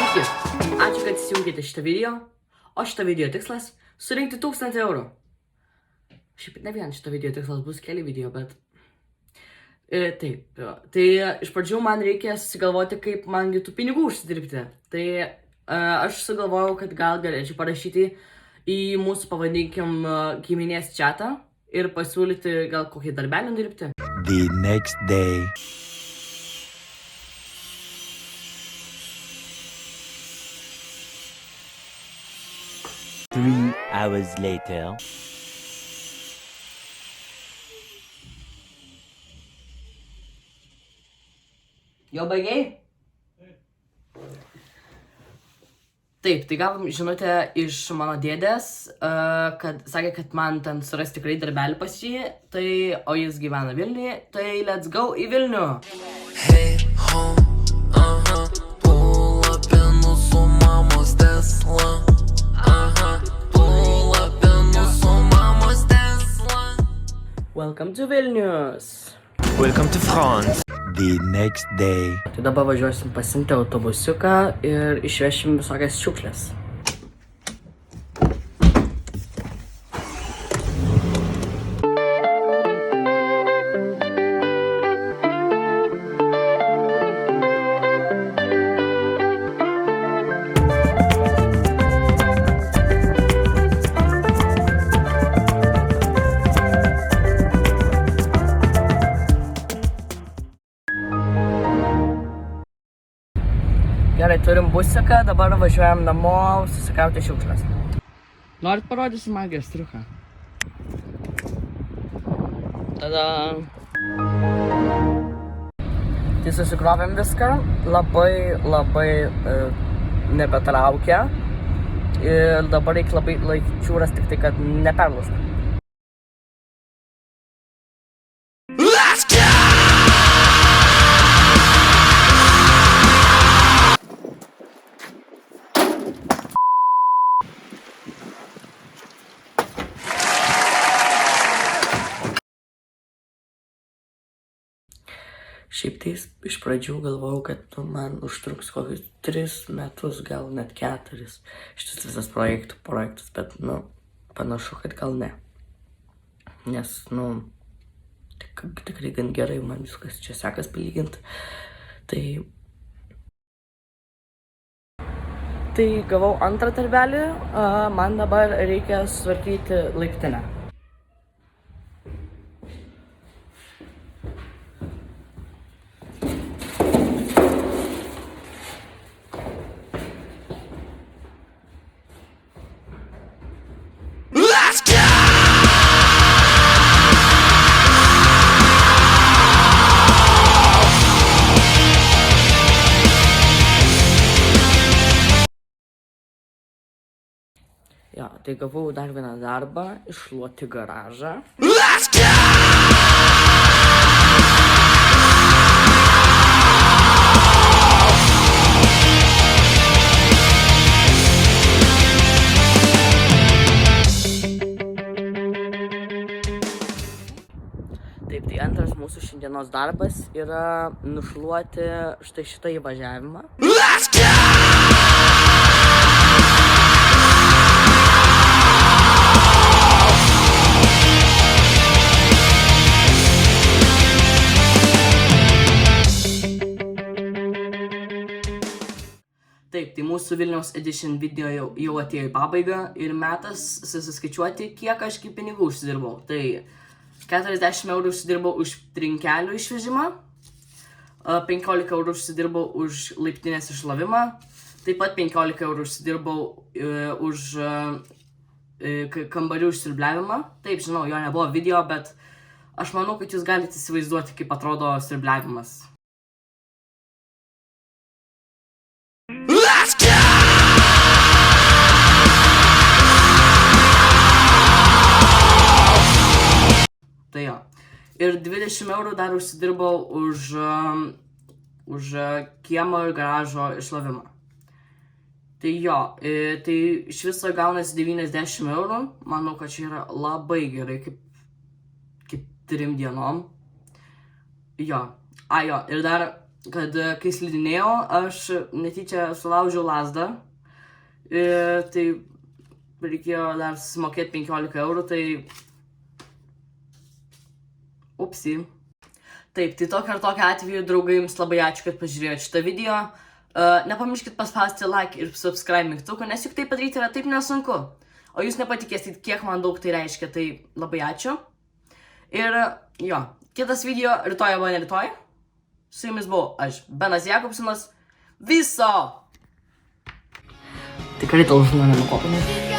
Sveiki, ačiū, kad įsijungėte šitą video, o šitą video tikslas – surinkti 1000 eurų. Šiaip ne vien šitą video tikslas, bus keli video, bet... Taip, tai iš pradžių man reikia susigalvoti, kaip man tų pinigų užsidirbti. Tai aš sugalvojau, kad gal galėčiau parašyti į mūsų, pavadinkim, giminės chatą ir pasiūlyti gal kokį darbelį dirbti. The next day. Three hours later. Jau baigiai? Taip, tai gavom žinutę iš mano dėdės, kad sakė, kad man ten suras tikrai darbelį pas jį, tai, o jis gyvena Vilniuje, tai let's go į Vilnių. Hey home, pull up in mūsų mamos Tesla. Pull up in mūsų mamos Tesla. Welcome to Vilnius. Welcome to France. The next day. Tai dabar važiuosim pasimti autobusiuką ir išvešim visokias šiukšlės. Gerai, turim busiką, dabar važiuojam namo susikrauti šiukšles. Norit parodysiu magijos triuką? Tada. Tai susikrovėm viską, labai nebetraukia. Ir dabar reikia labai laikčiūras, tik tai, kad neperlūžtų. Šiaip tai iš pradžių galvojau, kad man užtruks kokius 3 metus, gal net 4. Šitas visas projektas, bet, panašu, kad gal ne. Nes, tikrai gan gerai man viskas čia sekas palyginti. Tai gavau antrą darbelį, man dabar reikia sutvarkyti laiptinę. Jo, tai gavau dar vieną darbą, iššluoti garažą. Taip, tai antras mūsų šiandienos darbas yra nušluoti štai šitą įvažiavimą. Taip, tai mūsų Vilniaus Edition video jau atėjo į pabaigą ir metas susiskaičiuoti, kiek aš pinigų užsidirbau. Tai 40 eurų užsidirbau už trinkelių išvežimą, 15 eurų užsidirbau už laiptinės iššlavimą, taip pat 15 eurų užsidirbau už kambarių išsiurbliavimą. Taip, žinau, jo nebuvo video, bet aš manau, kad jūs galite įsivaizduoti, kaip atrodo siurbliavimas. Tai jo. Ir 20 eurų dar užsidirbau už kiemo ir garažo iššlavimą. Tai jo, tai iš viso gaunasi 90 eurų. Manau, kad čia yra labai gerai, kaip 3 dienom. Jo. Jo, ir dar, kad kai slidinėjau, aš netyčia sulaužiau lazdą. Tai reikėjo dar susimokėti 15 eurų, tai... Upsi. Taip, tai tokiu ar tokiu atveju, draugai, jums labai ačiū, kad pažiūrėjote šitą video. Nepamirškit paspausti like ir subscribe mygtuką, nes juk tai padaryti yra taip nesunku. O jūs nepatikėsit, kiek man daug tai reiškia, tai labai ačiū. Ir jo, kitas video rytoj arba ne rytoj. Su jumis buvau aš, Benas Jakobsonas. Viso! Tikrai tau žinau nenukopinės.